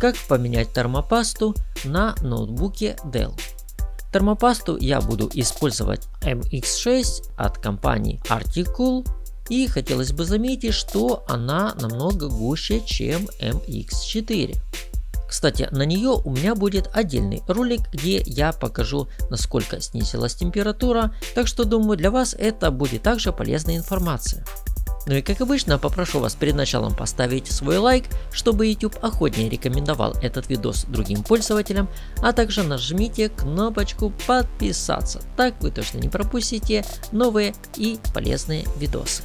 как поменять термопасту на ноутбуке Dell. Термопасту я буду использовать MX6 от компании Articul, и хотелось бы заметить, что она намного гуще, чем MX4. Кстати, на нее у меня будет отдельный ролик, где я покажу, насколько снизилась температура, так что думаю, для вас это будет также полезная информация. Ну и как обычно, попрошу вас перед началом поставить свой лайк, чтобы YouTube охотнее рекомендовал этот видос другим пользователям, а также нажмите кнопочку подписаться, так вы точно не пропустите новые и полезные видосы.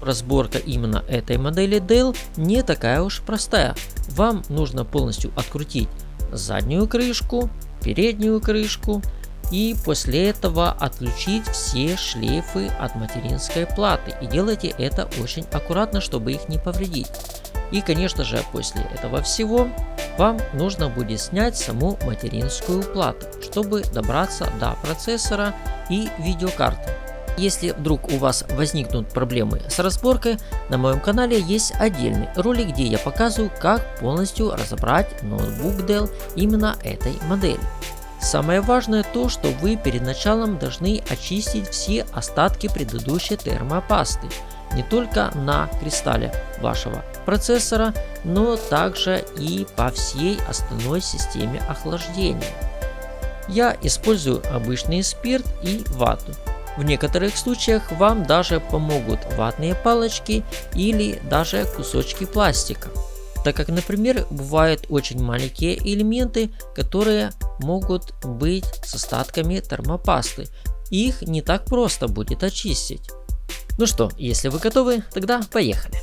Разборка именно этой модели Dell не такая уж простая. Вам нужно полностью открутить заднюю крышку, переднюю крышку и после этого отключить все шлейфы от материнской платы. И делайте это очень аккуратно, чтобы их не повредить. И конечно же, после этого всего вам нужно будет снять саму материнскую плату, чтобы добраться до процессора и видеокарты. Если вдруг у вас возникнут проблемы с разборкой, на моем канале есть отдельный ролик, где я показываю, как полностью разобрать ноутбук Dell именно этой модели. Самое важное то, что вы перед началом должны очистить все остатки предыдущей термопасты, не только на кристалле вашего процессора, но также и по всей остальной системе охлаждения. Я использую обычный спирт и вату. В некоторых случаях вам даже помогут ватные палочки или даже кусочки пластика, так как, например, бывают очень маленькие элементы, которые могут быть с остатками термопасты. Их не так просто будет очистить. Ну что, если вы готовы, тогда поехали.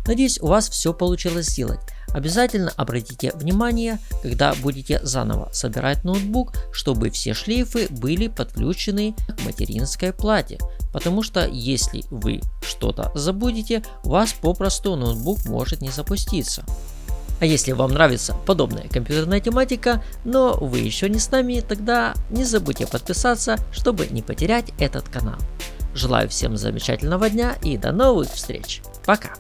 Надеюсь, у вас все получилось сделать. Обязательно обратите внимание, когда будете заново собирать ноутбук, чтобы все шлейфы были подключены к материнской плате. Потому что если вы что-то забудете, у вас попросту ноутбук может не запуститься. А если вам нравится подобная компьютерная тематика, но вы еще не с нами, тогда не забудьте подписаться, чтобы не потерять этот канал. Желаю всем замечательного дня и до новых встреч. Пока!